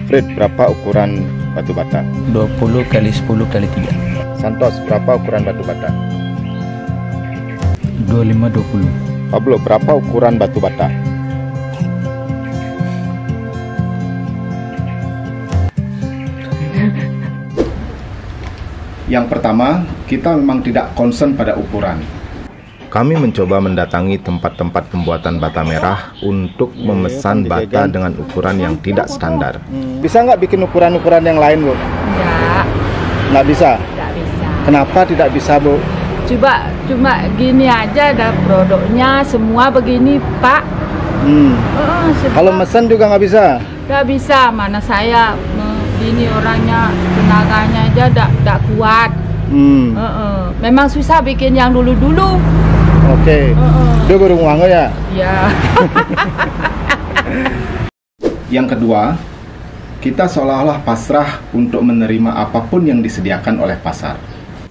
Fred, berapa ukuran batu bata? 20 kali 10 kali 3. Santos, berapa ukuran batu bata? 25-20. Pablo, berapa ukuran batu bata? Yang pertama, kita memang tidak concern pada ukuran. Kami mencoba mendatangi tempat-tempat pembuatan bata merah untuk memesan bata dengan ukuran yang tidak standar. Bisa nggak bikin ukuran-ukuran yang lain, Bu? Enggak. Nggak bisa? Enggak bisa. Kenapa tidak bisa, Bu? Cuma gini aja ada produknya semua begini, Pak. Kalau mesen juga nggak bisa? Nggak bisa, mana saya ini orangnya tenaganya aja enggak kuat. Memang susah bikin yang dulu-dulu. Oke. Dia burung wango ya? Ya. Yang kedua, kita seolah-olah pasrah untuk menerima apapun yang disediakan oleh pasar.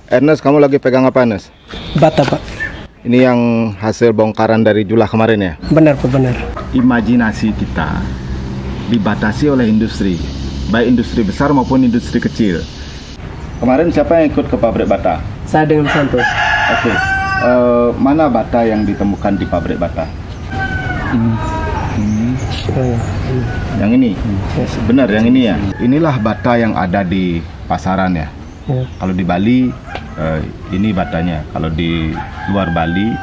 Ernest, kamu lagi pegang apa, Ernest? Bata, Pak. Ini yang hasil bongkaran dari Julah kemarin ya? Benar, Pak, benar. Imajinasi kita dibatasi oleh industri, baik industri besar maupun industri kecil. Kemarin siapa yang ikut ke pabrik bata? Saya dengan Santos. Oke. Mana bata yang ditemukan di pabrik bata? Yang ini? Benar, yang ini ya? Inilah bata yang ada di pasaran ya? Kalau di Bali, ini batanya. Kalau di luar Bali,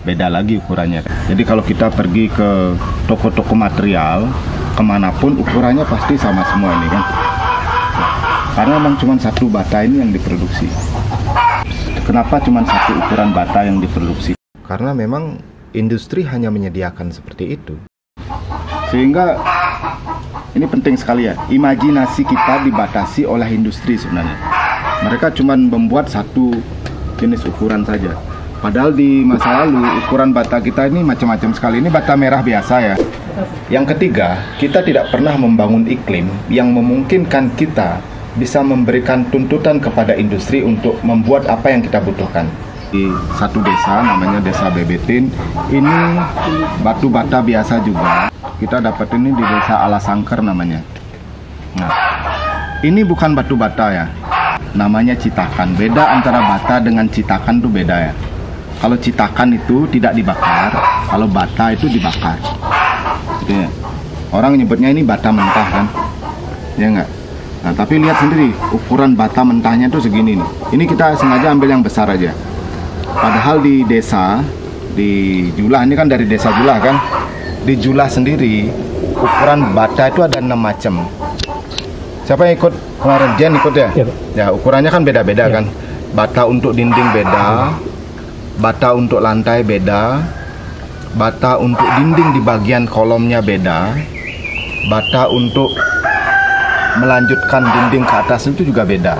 beda lagi ukurannya. Jadi kalau kita pergi ke toko-toko material, kemanapun ukurannya pasti sama semua ini kan? Karena memang cuma satu bata ini yang diproduksi. Kenapa cuma satu ukuran bata yang diproduksi? Karena memang industri hanya menyediakan seperti itu. Sehingga ini penting sekali ya, imajinasi kita dibatasi oleh industri sebenarnya. Mereka cuma membuat satu jenis ukuran saja. Padahal di masa lalu ukuran bata kita ini macam-macam sekali. Ini bata merah biasa ya. Yang ketiga, kita tidak pernah membangun iklim yang memungkinkan kita bisa memberikan tuntutan kepada industri untuk membuat apa yang kita butuhkan. Di satu desa namanya Desa Bebetin, ini batu bata biasa juga. Kita dapat ini di Desa Alasangker namanya. Nah, ini bukan batu bata ya, namanya citakan. Beda antara bata dengan citakan tuh beda ya. Kalau citakan itu tidak dibakar, kalau bata itu dibakar. Gitu ya. Orang nyebutnya ini bata mentah kan, ya enggak? Nah, tapi lihat sendiri, ukuran bata mentahnya tuh segini nih. Ini kita sengaja ambil yang besar aja. Padahal di desa, di Julah, ini kan dari desa Julah kan. Di Julah sendiri, ukuran bata itu ada 6 macam. Siapa yang ikut kemarin? Jen ikut ya? Ya, ukurannya kan beda-beda kan. Bata untuk dinding beda, bata untuk lantai beda, bata untuk dinding di bagian kolomnya beda, bata untuk melanjutkan dinding ke atas itu juga beda.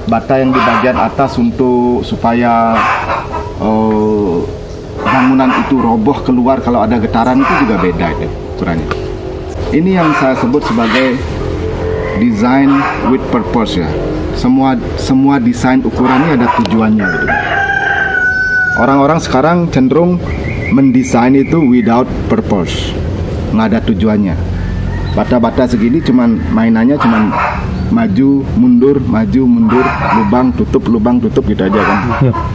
Bata yang di bagian atas untuk supaya bangunan itu roboh keluar kalau ada getaran itu juga beda itu ukurannya. Ini yang saya sebut sebagai design with purpose ya. Semua desain ukuran ini ada tujuannya gitu. Orang-orang sekarang cenderung mendesain itu without purpose, nggak ada tujuannya. Bata-bata segini cuman mainannya cuman maju mundur lubang tutup gitu aja kan.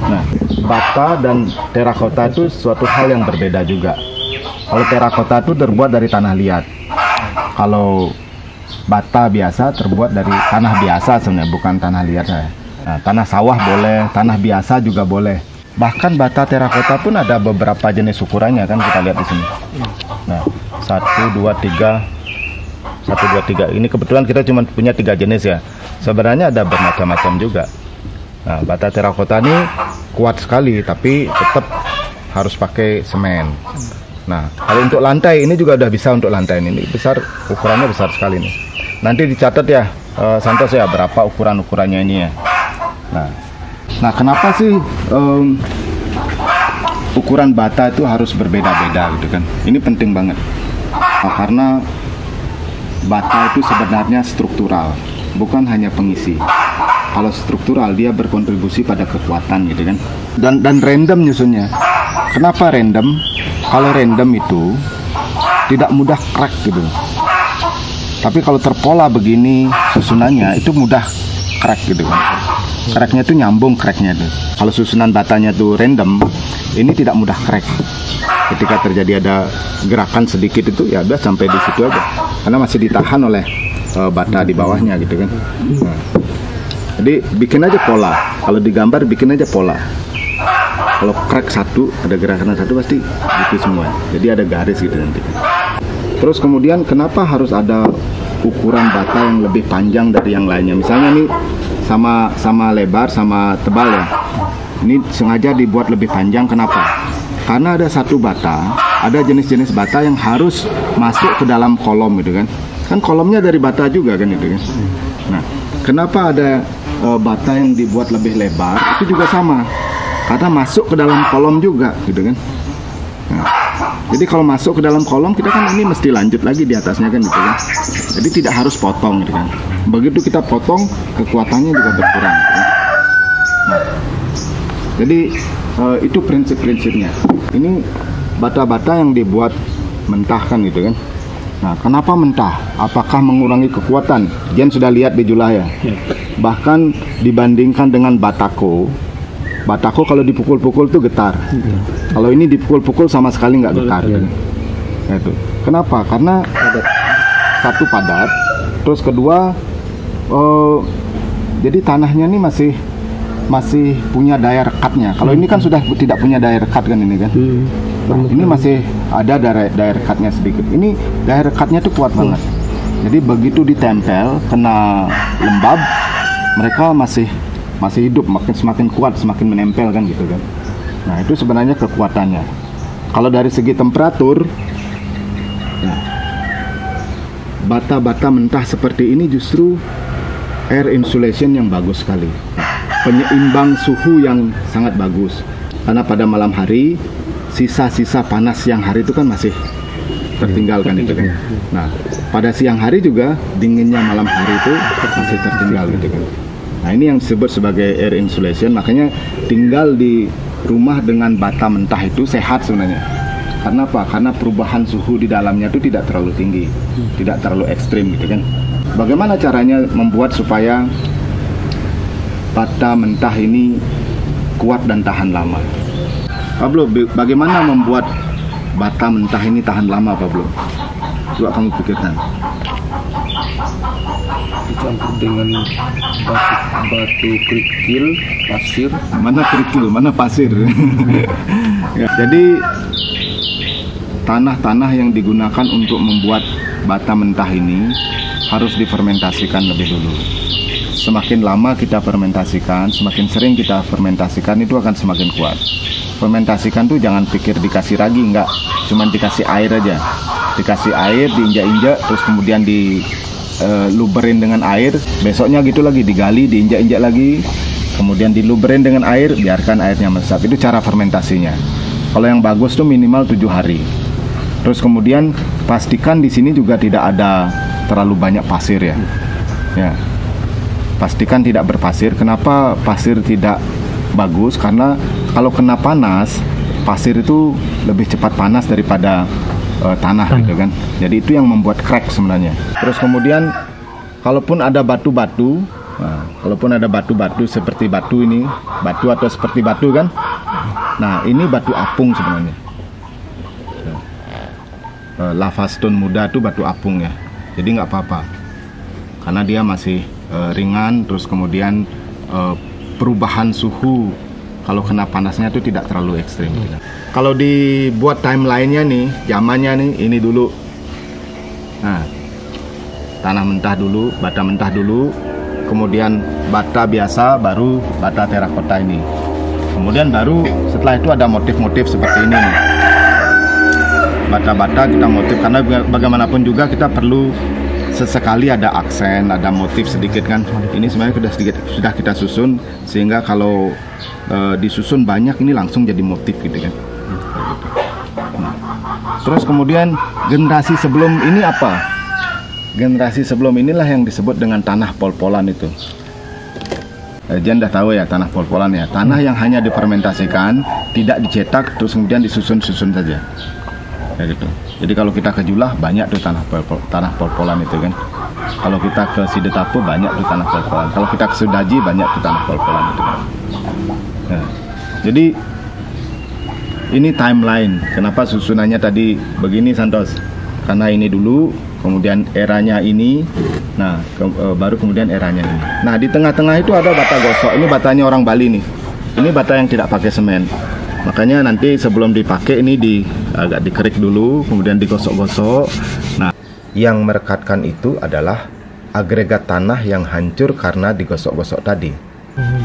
Nah, bata dan terakota itu suatu hal yang berbeda juga. Kalau terakota itu terbuat dari tanah liat. Kalau bata biasa terbuat dari tanah biasa sebenarnya, bukan tanah liat ya. Nah, tanah sawah boleh, tanah biasa juga boleh. Bahkan bata terakota pun ada beberapa jenis ukurannya kan, kita lihat di sini. Nah, 1, 2, 3. Ini kebetulan kita cuma punya 3 jenis ya. Sebenarnya ada bermacam-macam juga. Nah, bata terakota ini kuat sekali, tapi tetap harus pakai semen. Nah, kalau untuk lantai ini juga udah bisa untuk lantai ini besar, ukurannya besar sekali nih. Nanti dicatat ya, Santos ya, berapa ukurannya ini ya. Nah, kenapa sih ukuran bata itu harus berbeda-beda gitu kan? Ini penting banget. Karena bata itu sebenarnya struktural, bukan hanya pengisi. Kalau struktural dia berkontribusi pada kekuatan gitu kan. Dan random nyusunnya. Kenapa random? Kalau random itu tidak mudah crack gitu. Tapi kalau terpola begini susunannya itu mudah crack gitu kan. Cracknya itu nyambung cracknya tuh. Kalau susunan batanya tuh random, ini tidak mudah crack. Ketika terjadi ada gerakan sedikit itu ya udah sampai di situ aja. Karena masih ditahan oleh bata di bawahnya gitu kan. Nah, jadi bikin aja pola. Kalau digambar bikin aja pola. Kalau crack satu, ada gerakan satu pasti gitu semua. Jadi ada garis gitu nanti. Terus kemudian kenapa harus ada ukuran bata yang lebih panjang dari yang lainnya? Misalnya nih sama lebar sama tebal ya. Ini sengaja dibuat lebih panjang, kenapa? Karena ada satu bata, ada jenis-jenis bata yang harus masuk ke dalam kolom gitu kan. Kan kolomnya dari bata juga kan itu kan. Nah, kenapa ada bata yang dibuat lebih lebar? Itu juga sama. Karena masuk ke dalam kolom juga gitu kan. Nah, jadi kalau masuk ke dalam kolom kita kan ini mesti lanjut lagi di atasnya kan gitu kan. Jadi tidak harus potong gitu kan. Begitu kita potong kekuatannya juga berkurang gitu kan. Nah, jadi itu prinsip-prinsipnya. Ini bata-bata yang dibuat mentah kan gitu kan. Nah, kenapa mentah? Apakah mengurangi kekuatan? Jen sudah lihat di Julaya. Bahkan dibandingkan dengan batako. Batako kalau dipukul-pukul tuh getar. Kalau ini dipukul-pukul sama sekali nggak getar. Itu. Kenapa? Karena satu padat, terus kedua, jadi tanahnya ini masih punya daya rekatnya. Kalau ini kan sudah tidak punya daya rekat kan ini kan. Nah, ini masih ada daya rekatnya sedikit. Ini daya rekatnya tuh kuat banget. Jadi begitu ditempel, kena lembab, mereka masih hidup, semakin kuat, semakin menempel kan gitu kan. Nah itu sebenarnya kekuatannya. Kalau dari segi temperatur, bata-bata mentah seperti ini justru air insulation yang bagus sekali, penyeimbang suhu yang sangat bagus. Karena pada malam hari sisa-sisa panas siang hari itu kan masih tertinggal kan itu kan. Nah pada siang hari juga dinginnya malam hari itu masih tertinggal gitu kan. Nah ini yang disebut sebagai air insulation. Makanya tinggal di rumah dengan bata mentah itu sehat sebenarnya. Karena apa? Karena perubahan suhu di dalamnya itu tidak terlalu tinggi, tidak terlalu ekstrim gitu kan. Bagaimana caranya membuat supaya bata mentah ini kuat dan tahan lama? Pablo, bagaimana membuat bata mentah ini tahan lama, Pablo? Coba kamu pikirkan. Dicampur dengan batu kerikil, pasir. Mana kerikil, mana pasir? Ya, jadi tanah-tanah yang digunakan untuk membuat bata mentah ini harus difermentasikan lebih dulu. Semakin lama kita fermentasikan, semakin sering kita fermentasikan, itu akan semakin kuat. Fermentasikan tuh jangan pikir dikasih ragi, enggak, cuman dikasih air aja. Dikasih air, diinjak-injak, terus kemudian diluberin dengan air. Besoknya gitu lagi, digali, diinjak-injak lagi, kemudian diluberin dengan air, biarkan airnya meresap. Itu cara fermentasinya. Kalau yang bagus tuh minimal 7 hari. Terus kemudian pastikan di sini juga tidak ada terlalu banyak pasir ya. Ya. Pastikan tidak berpasir. Kenapa pasir tidak bagus? Karena kalau kena panas, pasir itu lebih cepat panas daripada tanah gitu kan. Jadi itu yang membuat crack sebenarnya. Terus kemudian kalaupun ada batu-batu, kalaupun ada batu-batu seperti batu ini, batu atau seperti batu kan. Nah, ini batu apung sebenarnya. Lava stone muda itu batu apung ya. Jadi nggak apa-apa. Karena dia masih ringan, terus kemudian perubahan suhu kalau kena panasnya itu tidak terlalu ekstrim. Kalau dibuat timelinenya nih, zamannya nih, ini dulu. Nah, tanah mentah dulu, bata mentah dulu, kemudian bata biasa, baru bata terakota ini. Kemudian baru setelah itu ada motif-motif seperti ini nih. Bata-bata kita motif, karena bagaimanapun juga kita perlu sesekali ada aksen, ada motif sedikit kan. Ini sebenarnya sudah kita susun, sehingga kalau disusun banyak ini langsung jadi motif gitu kan. Terus kemudian generasi sebelum ini apa? Generasi sebelum inilah yang disebut dengan tanah pol-polan itu. Jan dah tahu ya tanah pol-polan ya. Tanah yang hanya difermentasikan, tidak dicetak, terus kemudian disusun-susun saja. kayak gitu. Jadi kalau kita ke Julah banyak tuh tanah pol-polan itu kan. Kalau kita ke Sidetapu banyak tuh tanah pol-polan. Kalau kita ke Sudaji banyak tuh tanah pol-polan itu kan. Nah, jadi ini timeline. Kenapa susunannya tadi begini, Santos? Karena ini dulu, kemudian eranya ini, nah baru kemudian eranya ini. Nah di tengah-tengah itu ada bata gosok. Ini batanya orang Bali nih. Ini bata yang tidak pakai semen. Makanya nanti sebelum dipakai ini agak dikerik dulu, kemudian digosok-gosok. Nah, yang merekatkan itu adalah agregat tanah yang hancur karena digosok-gosok tadi.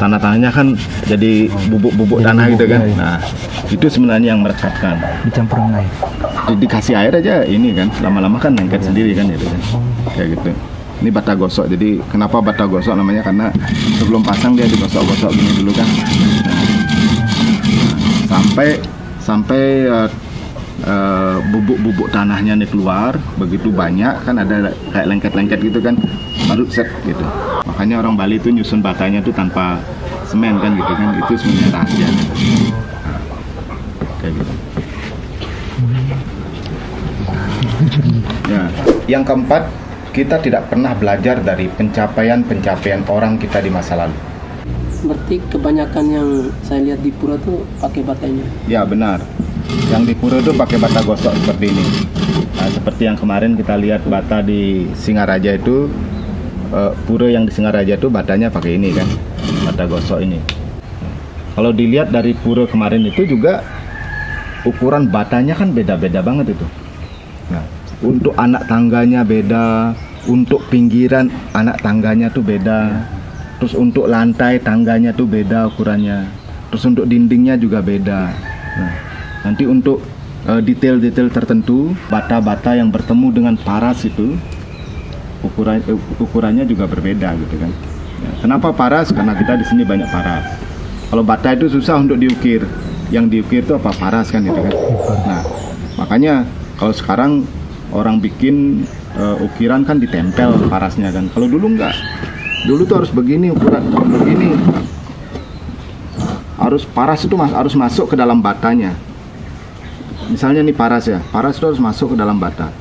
Tanah-tanahnya kan jadi bubuk-bubuk tanah gitu kan. Nah, itu sebenarnya yang merekatkan. Dicampur dengan air. Dikasih air aja ini kan, lama-lama kan lengket sendiri kan itu kan. Kayak gitu. Ini bata gosok. Jadi kenapa bata gosok namanya? Karena sebelum pasang dia digosok-gosok gini dulu kan. Sampai bubuk-bubuk tanahnya nih keluar begitu banyak kan, ada kayak lengket-lengket gitu kan, baru set gitu. Makanya orang Bali itu nyusun batanya tuh tanpa semen kan gitu kan, itu sebenarnya rahasianya. Nah, kayak gitu. Ya, yang keempat, kita tidak pernah belajar dari pencapaian orang kita di masa lalu. Berarti kebanyakan yang saya lihat di pura tuh pakai batanya. Ya benar. Yang di pura itu pakai bata gosok seperti ini. Nah, seperti yang kemarin kita lihat bata di Singaraja itu, pura yang di Singaraja itu batanya pakai ini kan, bata gosok ini. Kalau dilihat dari pura kemarin itu juga ukuran batanya kan beda-beda banget itu. Nah, untuk anak tangganya beda, untuk pinggiran anak tangganya tuh beda. Terus untuk lantai tangganya tuh beda ukurannya. Terus untuk dindingnya juga beda. Nah, nanti untuk detail-detail tertentu, bata-bata yang bertemu dengan paras itu ukurannya juga berbeda gitu kan. Ya, kenapa paras? Karena kita di sini banyak paras. Kalau bata itu susah untuk diukir. Yang diukir itu apa? Paras kan gitu kan. Nah, makanya kalau sekarang orang bikin ukiran kan ditempel parasnya kan. Kalau dulu enggak. Dulu tuh harus begini, ukuran begini. Harus paras itu harus masuk ke dalam batanya. Misalnya nih paras ya, paras itu harus masuk ke dalam bata.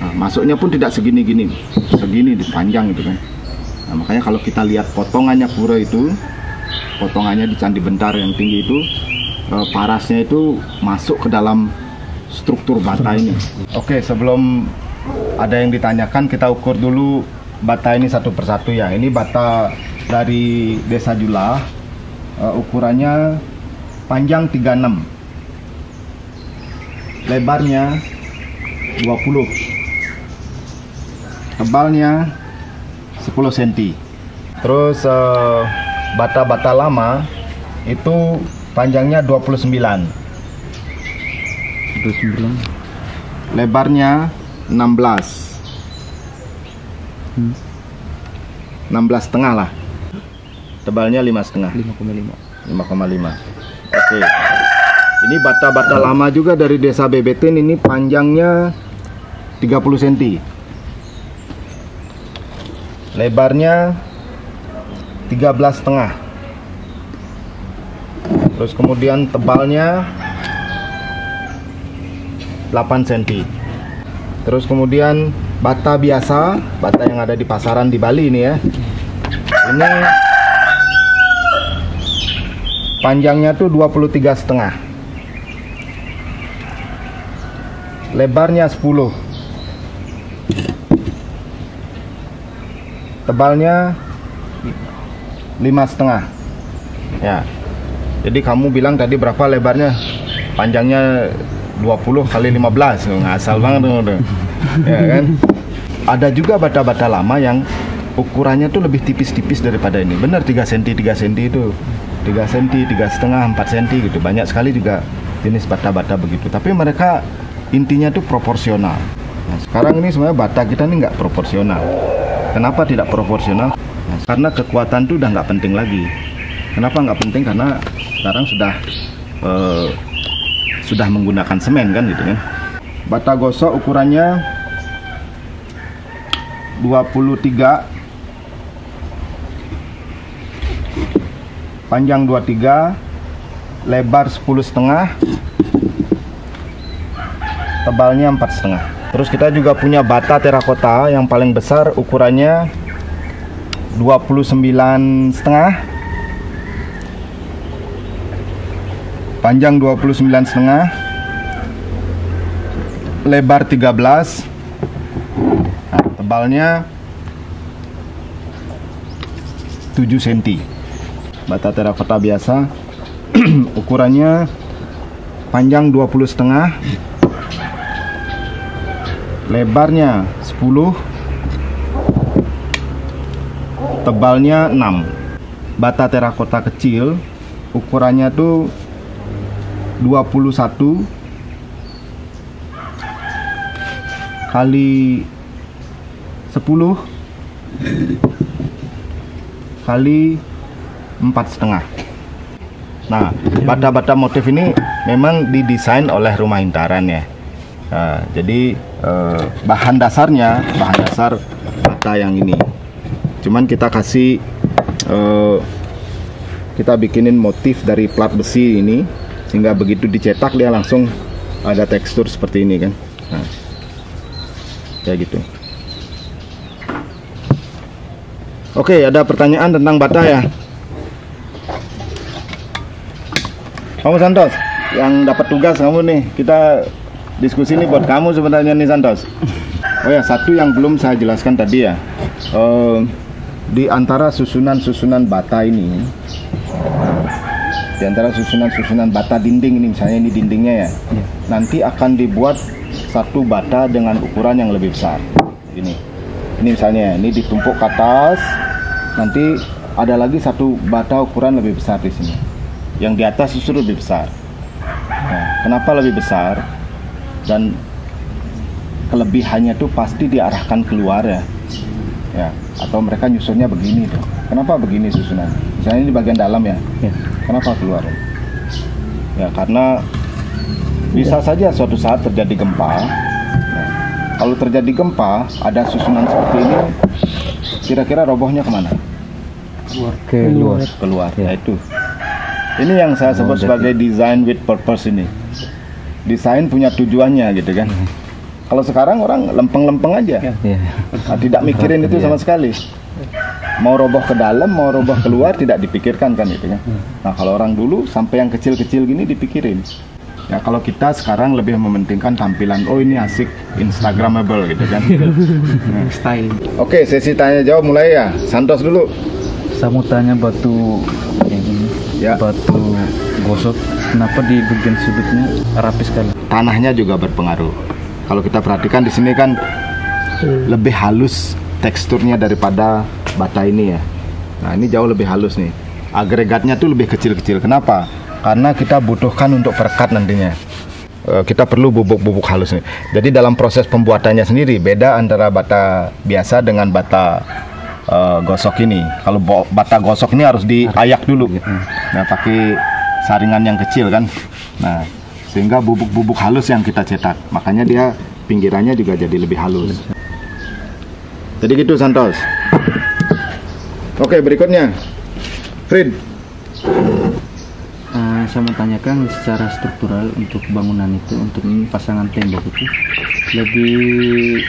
Nah, masuknya pun tidak segini-gini, segini dipanjang gitu kan. Nah, makanya kalau kita lihat potongannya pura itu, potongannya di Candi Bentar yang tinggi itu, parasnya itu masuk ke dalam struktur bata ini. Oke, sebelum ada yang ditanyakan, kita ukur dulu bata ini satu persatu ya. Ini bata dari Desa Julah, ukurannya panjang 36, lebarnya 20, tebalnya 10 cm. Terus bata-bata lama itu panjangnya 29, lebarnya 16, 16,5 lah, tebalnya 5,5. Oke. Ini bata-bata lama juga dari Desa Bebetin, ini panjangnya 30 cm, lebarnya 13,5. Terus kemudian tebalnya 8 cm. Terus kemudian bata biasa, bata yang ada di pasaran di Bali ini ya. Ini panjangnya tuh 23,5. Lebarnya 10. Tebalnya 5,5. Ya. Jadi kamu bilang tadi berapa lebarnya? Panjangnya 20 kali 15. Ngasal banget tuh. Ya kan? Ada juga bata-bata lama yang ukurannya tuh lebih tipis-tipis daripada ini. Benar 3 cm, 3 cm itu. 3 cm, 3,5, 4 cm gitu. Banyak sekali juga jenis bata-bata begitu. Tapi mereka intinya tuh proporsional. Nah, sekarang ini sebenarnya bata kita ini nggak proporsional. Kenapa tidak proporsional? Nah, karena kekuatan tuh udah nggak penting lagi. Kenapa nggak penting? Karena sekarang sudah menggunakan semen kan gitu kan. Bata gosok ukurannya 23, panjang 23, lebar 10,5, tebalnya 4,5. Terus kita juga punya bata terakota yang paling besar, ukurannya 29,5, panjang 29,5, lebar 13, nah, tebalnya 7 cm. Bata terakota biasa ukurannya panjang 20,5, lebarnya 10, tebalnya 6. Bata terakota kecil ukurannya tuh 21 kali 10 kali 4,5. Nah, bata-bata motif ini memang didesain oleh Rumah Intaran ya. Nah, jadi bahan dasar bata yang ini. Cuman kita kasih kita bikinin motif dari plat besi ini, sehingga begitu dicetak dia langsung ada tekstur seperti ini kan. Nah, kayak gitu. Oke, ada pertanyaan tentang bata ya? Kamu Santos, yang dapat tugas kamu nih, kita diskusi nih buat kamu sebenarnya nih Santos. Oh ya, satu yang belum saya jelaskan tadi ya, di antara susunan-susunan bata ini, di antara susunan-susunan bata dinding ini, misalnya ini dindingnya ya, nanti akan dibuat satu bata dengan ukuran yang lebih besar. Ini misalnya, ini ditumpuk ke atas, nanti ada lagi satu bata ukuran lebih besar di sini. Yang di atas justru lebih besar. Nah, kenapa lebih besar? Dan kelebihannya tuh pasti diarahkan keluar ya. Ya, atau mereka nyusunnya begini tuh. Kenapa begini susunan? Misalnya ini di bagian dalam ya. Kenapa keluar? Ya, karena bisa saja suatu saat terjadi gempa. Nah, kalau terjadi gempa, ada susunan seperti ini, kira-kira robohnya kemana? Keluar. Ya itu. Ini yang saya sebut sebagai design with purpose ini. Desain punya tujuannya gitu kan. Kalau sekarang orang lempeng-lempeng aja, nah, tidak mikirin itu sama sekali. Mau roboh ke dalam, mau roboh keluar tidak dipikirkan kan itu kan. Nah kalau orang dulu sampai yang kecil-kecil gini dipikirin. Ya kalau kita sekarang lebih mementingkan tampilan. Oh ini asik, instagramable gitu kan. Style. Oke, sesi tanya jawab mulai ya. Santos dulu. Saya mau tanya batu yang ini, batu gosok, kenapa di bagian sudutnya rapi sekali? Tanahnya juga berpengaruh. Kalau kita perhatikan di sini kan lebih halus teksturnya daripada bata ini ya. Nah ini jauh lebih halus nih. Agregatnya tuh lebih kecil-kecil. Kenapa? Karena kita butuhkan untuk perekat nantinya. Kita perlu bubuk-bubuk halus nih. Jadi dalam proses pembuatannya sendiri beda antara bata biasa dengan bata gosok ini. Kalau bata gosok ini harus diayak dulu. Nah, pakai saringan yang kecil kan. Nah, sehingga bubuk-bubuk halus yang kita cetak. Makanya dia pinggirannya juga jadi lebih halus. Jadi gitu Santos. Oke, berikutnya Frid. Saya mau tanyakan secara struktural untuk bangunan itu, untuk pasangan tembok itu,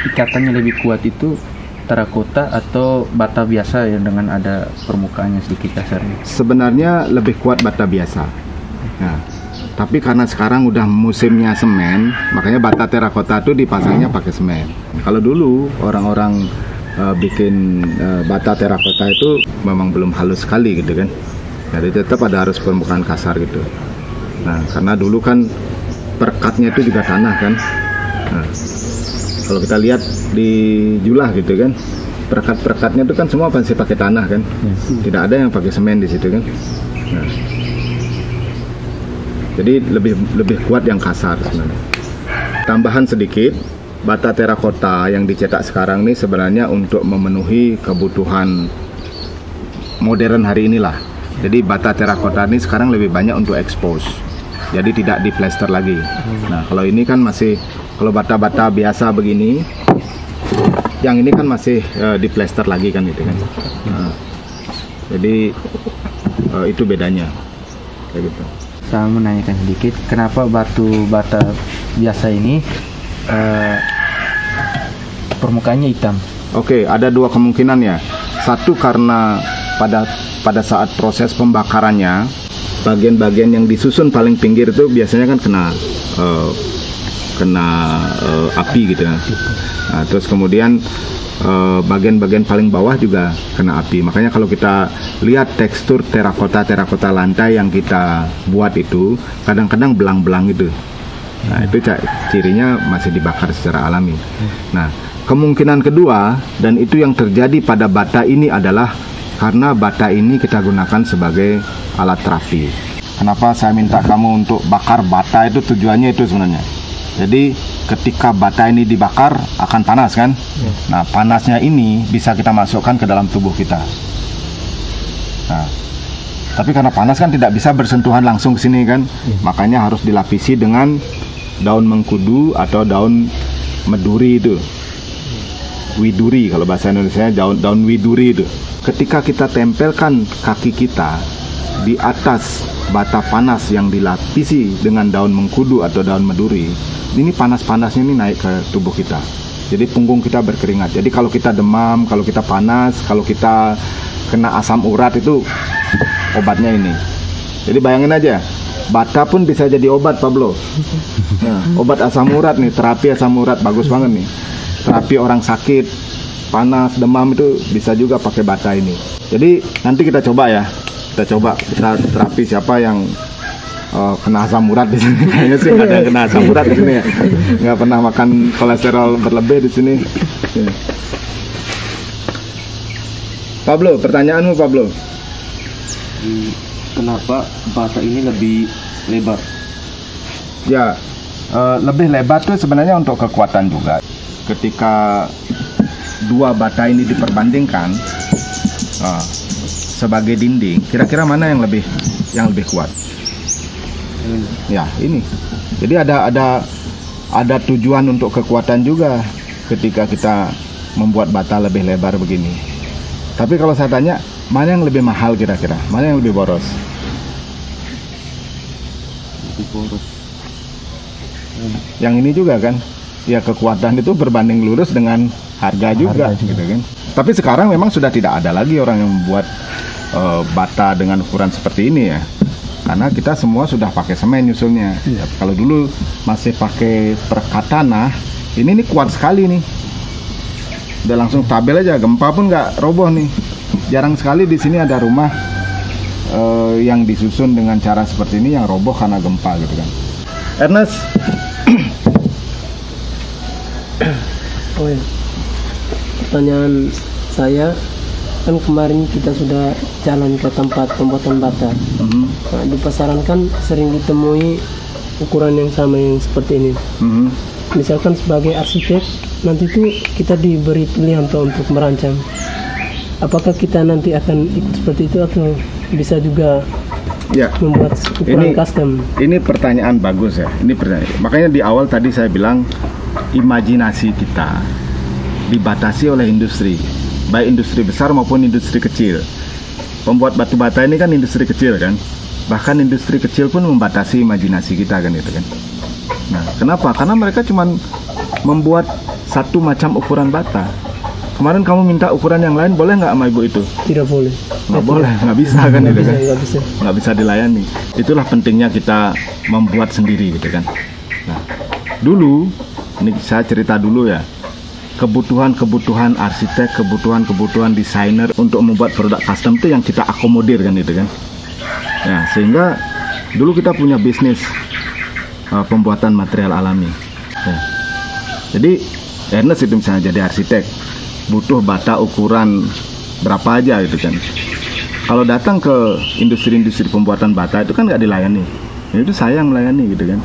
ikatannya lebih kuat itu terakota atau bata biasa ya dengan ada permukaannya sedikit dasarnya? Sebenarnya lebih kuat bata biasa. Nah, tapi karena sekarang udah musimnya semen, makanya bata terakota itu dipasangnya pakai semen. Kalau dulu orang-orang bikin bata terakota itu memang belum halus sekali gitu kan. Jadi tetap harus permukaan kasar gitu. Nah, karena dulu kan perekatnya itu juga tanah kan. Nah, kalau kita lihat di Julah gitu kan, perekat-perekatnya itu kan semua masih pakai tanah kan. Tidak ada yang pakai semen di situ kan. Nah, jadi lebih kuat yang kasar sebenarnya. Tambahan sedikit, bata terakota yang dicetak sekarang ini sebenarnya untuk memenuhi kebutuhan modern hari inilah. Jadi bata terakota ini sekarang lebih banyak untuk expose. Jadi tidak di plester lagi. Nah, kalau ini kan masih, kalau bata-bata biasa begini, yang ini kan masih di plester lagi kan gitu kan. Nah, jadi itu bedanya. Kayak gitu. Saya menanyakan sedikit, kenapa batu bata biasa ini permukaannya hitam. Oke, ada dua kemungkinan ya. Satu karena pada saat proses pembakarannya, bagian-bagian yang disusun paling pinggir itu biasanya kan kena api gitu ya. Nah, terus kemudian bagian-bagian paling bawah juga kena api. Makanya kalau kita lihat tekstur terakota lantai yang kita buat itu kadang-kadang belang-belang itu. Nah, itu cirinya masih dibakar secara alami. Nah, kemungkinan kedua, dan itu yang terjadi pada bata ini adalah karena bata ini kita gunakan sebagai alat terapi. Kenapa saya minta kamu untuk bakar bata itu, tujuannya itu sebenarnya. Jadi ketika bata ini dibakar akan panas kan? Nah, panasnya ini bisa kita masukkan ke dalam tubuh kita. Nah, tapi karena panas kan tidak bisa bersentuhan langsung ke sini kan? Makanya harus dilapisi dengan daun mengkudu atau daun meduri itu. Widuri kalau bahasa Indonesia, daun widuri itu. Ketika kita tempelkan kaki kita di atas bata panas yang dilapisi dengan daun mengkudu atau daun meduri, ini panas-panasnya ini naik ke tubuh kita. Jadi punggung kita berkeringat. Jadi kalau kita demam, kalau kita panas, kalau kita kena asam urat, itu obatnya ini. Jadi bayangin aja, bata pun bisa jadi obat, Pablo. Nah, obat asam urat nih, terapi asam urat bagus banget nih. Terapi orang sakit, panas, demam itu bisa juga pakai bata ini. Jadi nanti kita coba ya, kita terapi siapa yang kena asam urat di sini. Kayaknya sih nggak ada yang kena asam urat di sini ya, nggak pernah makan kolesterol berlebih di sini. Ya. Pablo, pertanyaanmu Pablo. Kenapa bata ini lebih lebar? Ya, lebih lebar tuh sebenarnya untuk kekuatan juga. Ketika dua bata ini diperbandingkan sebagai dinding, kira-kira mana yang lebih kuat? Ya, ini. Jadi ada tujuan untuk kekuatan juga ketika kita membuat bata lebih lebar begini. Tapi kalau saya tanya, mana yang lebih mahal kira-kira? Mana yang lebih boros? Lebih boros. Yang ini juga kan? Ya, kekuatan itu berbanding lurus dengan harga juga gitu kan. Tapi sekarang memang sudah tidak ada lagi orang yang membuat bata dengan ukuran seperti ini ya. Karena kita semua sudah pakai semen nyusulnya. Ya, kalau dulu masih pakai perekat tanah, ini kuat sekali nih. Udah langsung tabel aja, gempa pun nggak roboh nih. Jarang sekali di sini ada rumah yang disusun dengan cara seperti ini yang roboh karena gempa gitu kan. Ernest. Oh ya, pertanyaan saya kan kemarin kita sudah jalan ke tempat pembuatan bata. Nah, di pasaran kan sering ditemui ukuran yang sama yang seperti ini. Misalkan sebagai arsitek nanti tuh kita diberi pilihan tuh untuk merancang. Apakah kita nanti akan ikut seperti itu atau bisa juga membuat ukuran custom? Ini pertanyaan bagus ya. Ini pertanyaan. Makanya di awal tadi saya bilang imajinasi kita dibatasi oleh industri, baik industri besar maupun industri kecil. Pembuat batu bata ini kan industri kecil kan, bahkan industri kecil pun membatasi imajinasi kita kan gitu kan. Nah, kenapa? Karena mereka cuma membuat satu macam ukuran bata. Kemarin kamu minta ukuran yang lain, boleh nggak sama ibu itu? Tidak boleh. Nggak boleh, nggak bisa kan gitu kan? Nggak bisa dilayani. Itulah pentingnya kita membuat sendiri gitu kan. Nah, dulu ini saya cerita dulu ya, kebutuhan arsitek, kebutuhan desainer untuk membuat produk custom itu yang kita akomodir kan itu kan. Ya, sehingga dulu kita punya bisnis pembuatan material alami. Ya. Jadi Ernest itu misalnya jadi arsitek, butuh bata ukuran berapa aja gitu kan. Kalau datang ke industri-industri pembuatan bata itu kan nggak dilayani. Ya, itu saya yang melayani gitu kan.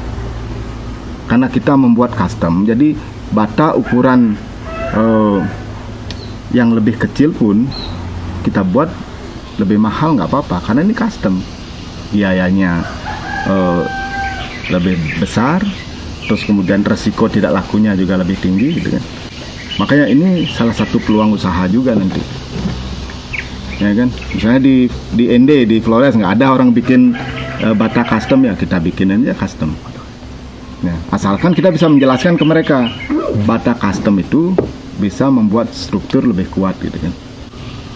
Karena kita membuat custom, jadi bata ukuran yang lebih kecil pun kita buat lebih mahal nggak apa-apa, karena ini custom. Biayanya lebih besar, terus kemudian resiko tidak lakunya juga lebih tinggi gitu kan. Makanya ini salah satu peluang usaha juga nanti. Ya kan, misalnya di ND, di Flores nggak ada orang bikin bata custom, ya kita bikin aja custom. Ya, asalkan kita bisa menjelaskan ke mereka, bata custom itu bisa membuat struktur lebih kuat gitu kan.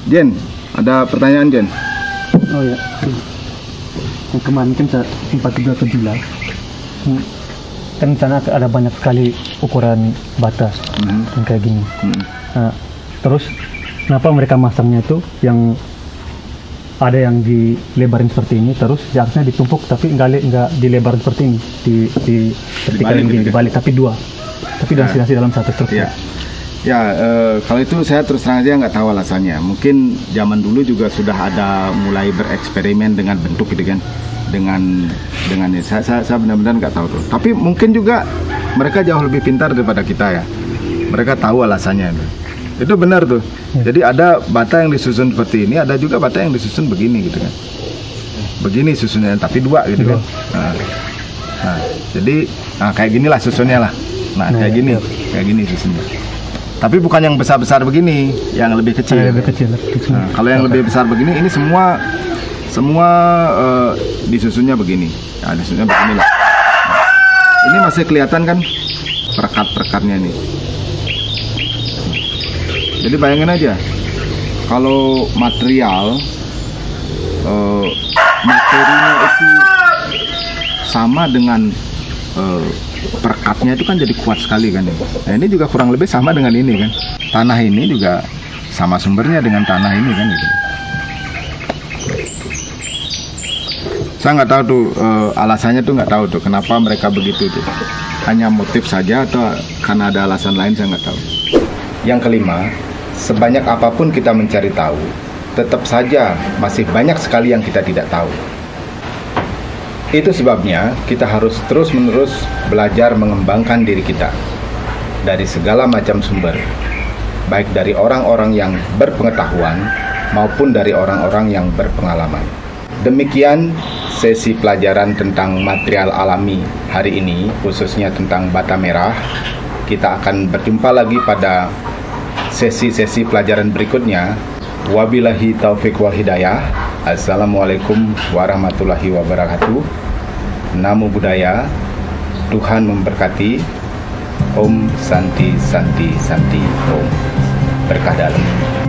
Jen, ada pertanyaan Jen? Oh ya, yang kemarin kan saya sempat juga ke Jula. Kan sana ada banyak sekali ukuran bata yang kayak gini. Nah, terus kenapa mereka masangnya itu yang ada yang dilebarin seperti ini, terus seharusnya ditumpuk tapi nggak dilebarin seperti ini, dibalik tapi dua, tapi destinasi dalam satu terus. Ya, kalau itu saya terus terang aja nggak tahu alasannya. Mungkin zaman dulu juga sudah ada mulai bereksperimen dengan bentuk gitu kan, dengan saya benar-benar nggak tahu tuh. Tapi mungkin juga mereka jauh lebih pintar daripada kita ya. Mereka tahu alasannya itu benar tuh. Jadi ada bata yang disusun seperti ini, ada juga bata yang disusun begini gitu kan. Begini susunnya, tapi dua gitu kan. Nah, jadi kayak ginilah susunnya lah. Nah, kayak gini susunnya. Tapi bukan yang besar-besar begini, yang lebih kecil. Nah, kalau yang lebih besar begini, ini semua disusunnya begini. Nah, disusunnya begini lah. Nah, ini masih kelihatan kan perekat-perekatnya nih. Jadi bayangin aja, kalau material materinya itu sama dengan perekatnya itu kan jadi kuat sekali kan. Nah, ini juga kurang lebih sama dengan ini kan. Tanah ini juga sama sumbernya dengan tanah ini kan gitu. Saya nggak tahu tuh alasannya tuh, nggak tahu tuh kenapa mereka begitu tuh. Hanya motif saja atau karena ada alasan lain, saya nggak tahu. Yang kelima, sebanyak apapun kita mencari tahu, tetap saja masih banyak sekali yang kita tidak tahu. Itu sebabnya kita harus terus-menerus belajar mengembangkan diri kita dari segala macam sumber, baik dari orang-orang yang berpengetahuan maupun dari orang-orang yang berpengalaman. Demikian sesi pelajaran tentang material alami hari ini, khususnya tentang bata merah. Kita akan berjumpa lagi pada sesi-sesi pelajaran berikutnya. Wabillahi taufik wal hidayah. Assalamualaikum warahmatullahi wabarakatuh. Namo Buddhaya. Tuhan memberkati. Om Santi Santi Santi Om. Berkah dalam.